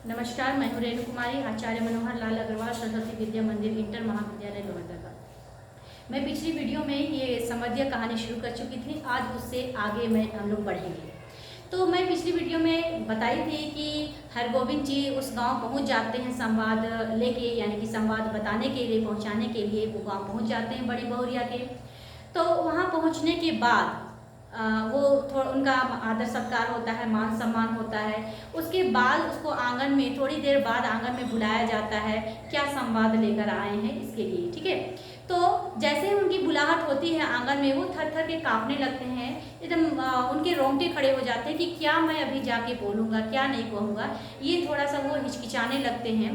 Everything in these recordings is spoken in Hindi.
नमस्कार, मैं हूँ रेणु कुमारी, आचार्य मनोहर लाल अग्रवाल सरस्वती विद्या मंदिर इंटर महाविद्यालय लोहरदगा। मैं पिछली वीडियो में ये समझिए कहानी शुरू कर चुकी थी। आज उससे आगे हम लोग बढ़ेंगे। तो मैं पिछली वीडियो में बताई थी कि हरगोविंद जी उस गांव पहुंच जाते हैं संवाद लेके, यानी कि संवाद बताने के लिए, पहुंचाने के लिए वो गांव पहुंच जाते हैं बड़ी बहुरिया के। तो वहां पहुंचने के बाद वो थोड़ा उनका आदर सत्कार होता है, मान सम्मान होता है। उसके बाद उसको आंगन में, थोड़ी देर बाद आंगन में बुलाया जाता है, क्या संवाद लेकर आए हैं इसके लिए, ठीक है। तो जैसे ही उनकी बुलाहट होती है आंगन में, वो थर थर के कांपने लगते हैं, एकदम उनके रोंगटे खड़े हो जाते हैं कि क्या मैं अभी जाके बोलूँगा, क्या नहीं कहूँगा। ये थोड़ा सा वो हिचकिचाने लगते हैं।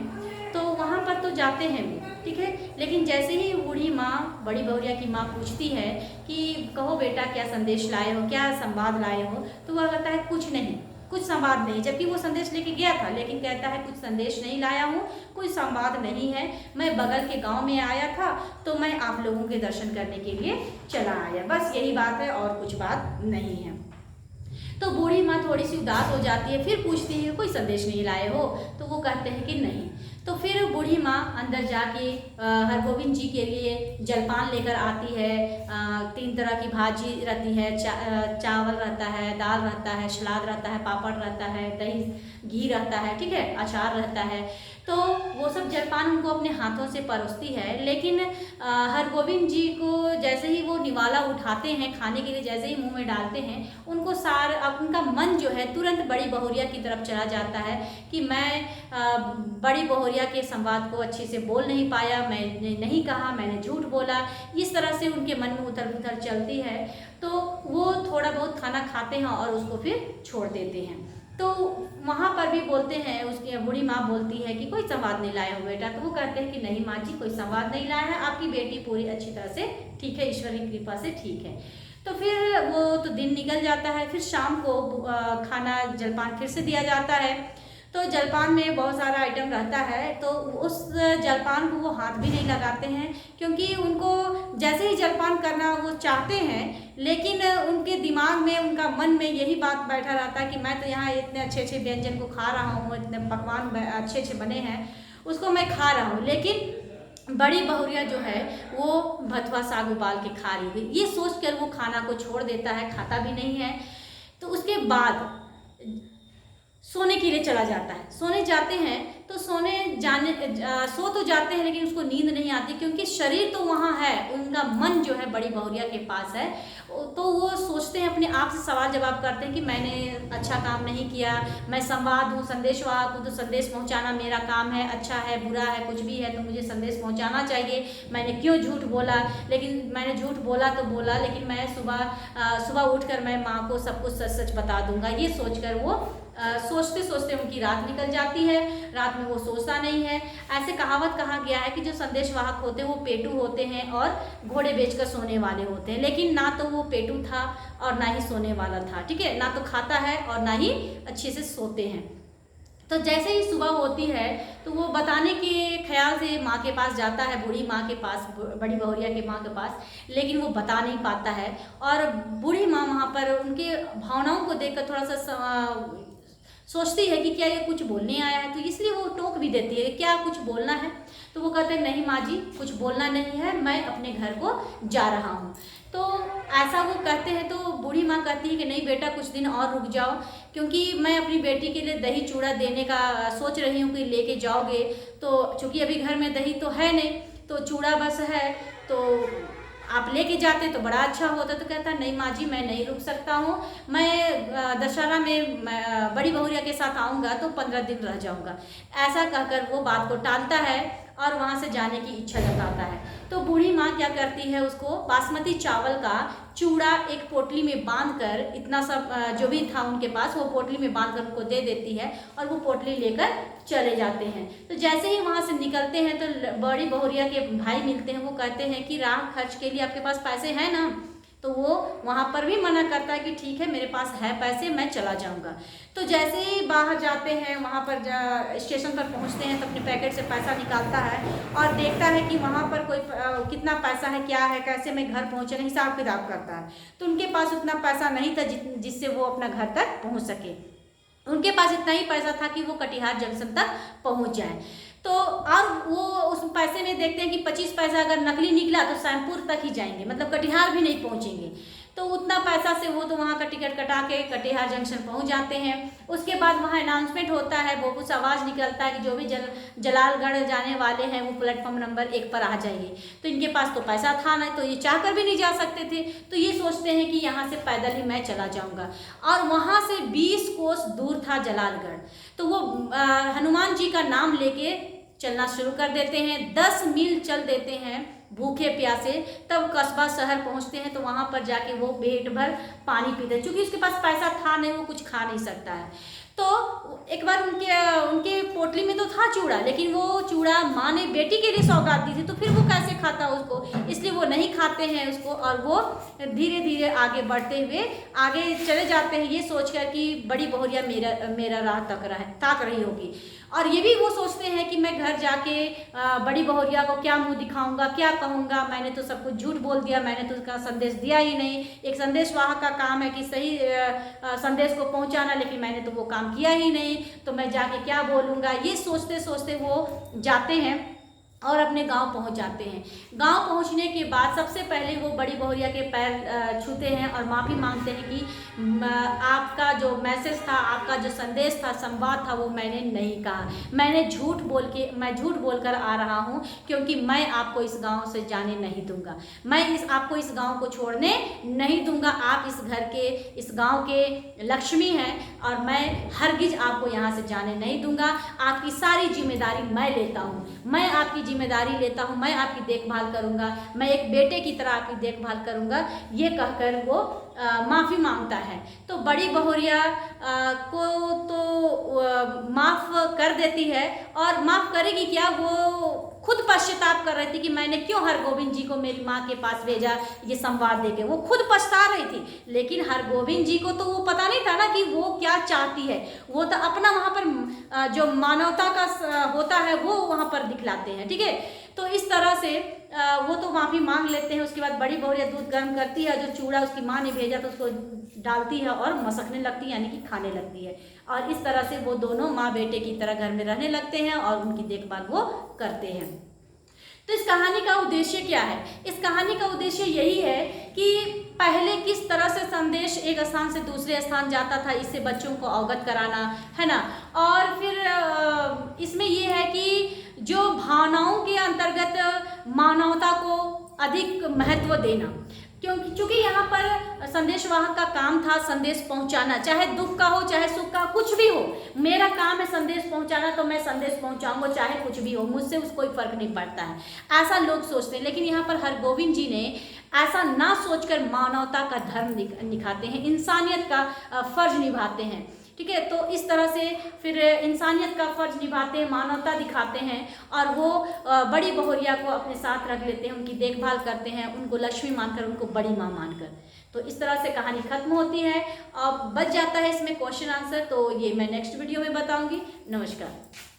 तो वहाँ पर तो जाते हैं वो, ठीक है। लेकिन जैसे ही बूढ़ी माँ, बड़ी बहुरिया की माँ पूछती है कि कहो बेटा क्या संदेश लाए हो, क्या संवाद लाए हो, तो वह कहता है कुछ नहीं, कुछ संवाद नहीं। जबकि वो संदेश लेके गया था, लेकिन कहता है कुछ संदेश नहीं लाया हूँ, कोई संवाद नहीं है। मैं बगल के गांव में आया था, तो मैं आप लोगों के दर्शन करने के लिए चला आया, बस यही बात है और कुछ बात नहीं है। तो बूढ़ी माँ थोड़ी सी उदास हो जाती है, फिर पूछती है कोई संदेश नहीं लाए हो, तो वो कहते हैं कि नहीं। तो फिर बूढ़ी माँ अंदर जाके हरगोविंद जी के लिए जलपान लेकर आती है। 3 तरह की भाजी रहती है, चावल रहता है, दाल रहता है, सलाद रहता है, पापड़ रहता है, दही घी रहता है, ठीक है, अचार रहता है। तो वो सब जलपान उनको अपने हाथों से परोसती है। लेकिन हरगोविंद जी को जैसे ही वो निवाला उठाते हैं खाने के लिए, जैसे ही मुंह में डालते हैं, उनको उनका मन जो है तुरंत बड़ी बहुरिया की तरफ चला जाता है कि मैं बड़ी बहुरिया के संवाद को अच्छे से बोल नहीं पाया, मैंने नहीं कहा, मैंने झूठ बोला। इस तरह से उनके मन में उथल पुथल चलती है। तो वो थोड़ा बहुत खाना खाते हैं और उसको फिर छोड़ देते हैं। तो वहाँ पर भी बोलते हैं, उसकी बूढ़ी माँ बोलती है कि कोई संवाद नहीं लाए हो बेटा। तो वो कहते हैं कि नहीं माँ जी, कोई संवाद नहीं लाया है, आपकी बेटी पूरी अच्छी तरह से ठीक है, ईश्वर की कृपा से ठीक है। तो फिर वो तो दिन निकल जाता है। फिर शाम को खाना जलपान फिर से दिया जाता है। तो जलपान में बहुत सारा आइटम रहता है, तो उस जलपान को वो हाथ भी नहीं लगाते हैं, क्योंकि उनको जैसे ही जलपान करना वो चाहते हैं, लेकिन उनके दिमाग में, उनका मन में यही बात बैठा रहता है कि मैं तो यहाँ इतने अच्छे अच्छे व्यंजन को खा रहा हूँ, इतने पकवान अच्छे अच्छे बने हैं, उसको मैं खा रहा हूँ, लेकिन बड़ी बहुरिया जो है वो भथुआ साग उबाल के खा रही है। ये सोच कर वो खाना को छोड़ देता है, खाता भी नहीं है। तो उसके बाद सोने के लिए चला जाता है। सोने जाते हैं तो सो तो जाते हैं, लेकिन उसको नींद नहीं आती, क्योंकि शरीर तो वहाँ है, उनका मन जो है बड़ी बहुरिया के पास है। तो वो सोचते हैं, अपने आप से सवाल जवाब करते हैं कि मैंने अच्छा काम नहीं किया, मैं संवाद हूँ, संदेशवाहक हूँ, तो संदेश पहुँचाना मेरा काम है, अच्छा है बुरा है कुछ भी है तो मुझे संदेश पहुँचाना चाहिए। मैंने क्यों झूठ बोला, लेकिन मैंने झूठ बोला तो बोला, लेकिन मैं सुबह उठकर मैं माँ को सब कुछ सच सच बता दूंगा। ये सोचकर वो सोचते सोचते उनकी रात निकल जाती है। रात में वो सोचता नहीं है। ऐसे कहावत कहा गया है कि जो संदेशवाहक होते हैं वो पेटू होते हैं और घोड़े बेचकर सोने वाले होते हैं, लेकिन ना तो वो पेटू था और ना ही सोने वाला था, ठीक है, ना तो खाता है और ना ही अच्छे से सोते हैं। तो जैसे ही सुबह होती है तो वो बताने के ख्याल से माँ के पास जाता है, बूढ़ी माँ के पास, बड़ी बहुरिया के माँ के पास, लेकिन वो बता नहीं पाता है। और बूढ़ी माँ वहाँ पर उनके भावनाओं को देखकर थोड़ा सा सोचती है कि क्या ये कुछ बोलने आया है, तो इसलिए वो टोक भी देती है, क्या कुछ बोलना है। तो वो कहते हैं नहीं माँ जी, कुछ बोलना नहीं है, मैं अपने घर को जा रहा हूँ। तो ऐसा वो कहते हैं। तो बूढ़ी माँ कहती है कि नहीं बेटा, कुछ दिन और रुक जाओ, क्योंकि मैं अपनी बेटी के लिए दही चूड़ा देने का सोच रही हूँ कि लेके जाओगे। तो चूँकि अभी घर में दही तो है नहीं, तो चूड़ा बस है, तो आप लेके जाते तो बड़ा अच्छा होता। तो कहता नहीं माँ जी, मैं नहीं रुक सकता हूँ, मैं दशहरा में बड़ी बहुरिया के साथ आऊँगा तो 15 दिन रह जाऊँगा। ऐसा कहकर वो बात को टालता है और वहाँ से जाने की इच्छा जताता है। तो बूढ़ी माँ क्या करती है, उसको बासमती चावल का चूड़ा एक पोटली में बांधकर, इतना सब जो भी था उनके पास, वो पोटली में बांधकर उनको दे देती है और वो पोटली लेकर चले जाते हैं। तो जैसे ही वहाँ से निकलते हैं तो बड़ी बहुरिया के भाई मिलते हैं। वो कहते हैं कि राह खर्च के लिए आपके पास पैसे हैं ना। तो वो वहाँ पर भी मना करता है कि ठीक है, मेरे पास है पैसे, मैं चला जाऊँगा। तो जैसे ही बाहर जाते हैं, वहाँ पर स्टेशन पर पहुँचते हैं तो अपने पैकेट से पैसा निकालता है और देखता है कि वहाँ पर कोई कितना पैसा है, क्या है, कैसे मैं घर पहुँचे, हिसाब किताब करता है। तो उनके पास उतना पैसा नहीं था जिससे वो अपना घर तक पहुँच सके। उनके पास इतना ही पैसा था कि वो कटिहार जंक्शन तक पहुंच जाए। तो और वो उस पैसे में देखते हैं कि 25 पैसा अगर नकली निकला तो सैमपुर तक ही जाएंगे, मतलब कटिहार भी नहीं पहुंचेंगे। तो उतना पैसा से वो तो वहाँ का टिकट कटा के कटिहार जंक्शन पहुँच जाते हैं। उसके बाद वहाँ अनाउंसमेंट होता है, वो कुछ आवाज़ निकलता है कि जो भी जलालगढ़ जाने वाले हैं वो प्लेटफॉर्म नंबर 1 पर आ जाइए। तो इनके पास तो पैसा था नहीं, तो ये चाहकर भी नहीं जा सकते थे। तो ये सोचते हैं कि यहाँ से पैदल ही मैं चला जाऊँगा। और वहाँ से 20 कोस दूर था जलालगढ़। तो वो हनुमान जी का नाम लेके चलना शुरू कर देते हैं। 10 मील चल देते हैं भूखे प्यासे, तब कस्बा शहर पहुंचते हैं। तो वहां पर जाके वो पेट भर पानी पीते हैं, क्योंकि उसके पास पैसा था नहीं, वो कुछ खा नहीं सकता है। तो एक बार उनके पोटली में तो था चूड़ा, लेकिन वो चूड़ा माँ ने बेटी के लिए सौगात दी थी, तो फिर वो कैसे खाता उसको, इसलिए वो नहीं खाते हैं उसको। और वो धीरे धीरे आगे बढ़ते हुए आगे चले जाते हैं, ये सोचकर कि बड़ी बहुरिया मेरा राह ताक रही होगी। और ये भी वो सोचते हैं कि मैं घर जाके बड़ी बहुरिया को क्या मुंह दिखाऊंगा, क्या कहूँगा, मैंने तो सब कुछ झूठ बोल दिया, मैंने तो उसका संदेश दिया ही नहीं। एक संदेशवाहक का काम है कि सही संदेश को पहुंचाना, लेकिन मैंने तो वो काम किया ही नहीं, तो मैं जाके क्या बोलूँगा। ये सोचते सोचते वो जाते हैं और अपने गांव पहुंच जाते हैं। गांव पहुंचने के बाद सबसे पहले वो बड़ी बहुरिया के पैर छूते हैं और माफ़ी मांगते हैं कि आपका जो मैसेज था, आपका जो संदेश था, संवाद था, वो मैंने नहीं कहा। मैं झूठ बोलकर आ रहा हूं, क्योंकि मैं आपको इस गांव से जाने नहीं दूंगा, मैं आपको इस गांव को छोड़ने नहीं दूंगा। आप इस घर के, इस गाँव के लक्ष्मी हैं और मैं हरगिज आपको यहाँ से जाने नहीं दूंगा। आपकी सारी जिम्मेदारी मैं लेता हूँ, मैं आपकी जिम्मेदारी लेता हूँ, मैं आपकी देखभाल करूँगा, मैं एक बेटे की तरह आपकी देखभाल करूँगा। ये कहकर वो माफ़ी मांगता है। तो बड़ी बहुरिया को तो माफ़ कर देती है, और माफ़ करेगी क्या, वो खुद पश्चाताप कर रही थी कि मैंने क्यों हरगोविंद जी को मेरी माँ के पास भेजा ये संवाद देके। वो खुद पछता रही थी, लेकिन हरगोविंद जी को तो वो पता नहीं था ना कि वो क्या चाहती है। वो तो अपना वहाँ पर जो मानवता का होता है वो वहाँ पर दिखलाते हैं, ठीक है। तो इस तरह से वो तो माफ़ी मांग लेते हैं। उसके बाद बड़ी बहुरिया दूध गर्म करती है, जो चूड़ा उसकी माँ ने भेजा तो उसको डालती है और मसकने लगती है, यानी कि खाने लगती है। और इस तरह से वो दोनों माँ बेटे की तरह घर में रहने लगते हैं और उनकी देखभाल वो करते हैं। तो इस कहानी का उद्देश्य क्या है? इस कहानी का उद्देश्य यही है कि पहले किस तरह से संदेश एक स्थान से दूसरे स्थान जाता था, इससे बच्चों को अवगत कराना है ना। और फिर इसमें ये है कि जो भावनाओं के अंतर्गत मानवता को अधिक महत्व देना, क्योंकि यहाँ पर संदेशवाहक का काम था संदेश पहुँचाना, चाहे दुख का हो चाहे सुख का, कुछ भी हो, मेरा काम है संदेश पहुँचाना, तो मैं संदेश पहुँचाऊंगा चाहे कुछ भी हो, मुझसे उसको कोई फर्क नहीं पड़ता है, ऐसा लोग सोचते हैं। लेकिन यहाँ पर हरगोविंद जी ने ऐसा ना सोचकर मानवता का धर्म निभाते हैं, इंसानियत का फर्ज निभाते हैं, ठीक है। तो इस तरह से फिर इंसानियत का फर्ज निभाते हैं, मानवता दिखाते हैं, और वो बड़ी बहुरिया को अपने साथ रख लेते हैं, उनकी देखभाल करते हैं, उनको लक्ष्मी मानकर, उनको बड़ी माँ मानकर। तो इस तरह से कहानी खत्म होती है। अब बच जाता है इसमें क्वेश्चन आंसर, तो ये मैं नेक्स्ट वीडियो में बताऊंगी। नमस्कार।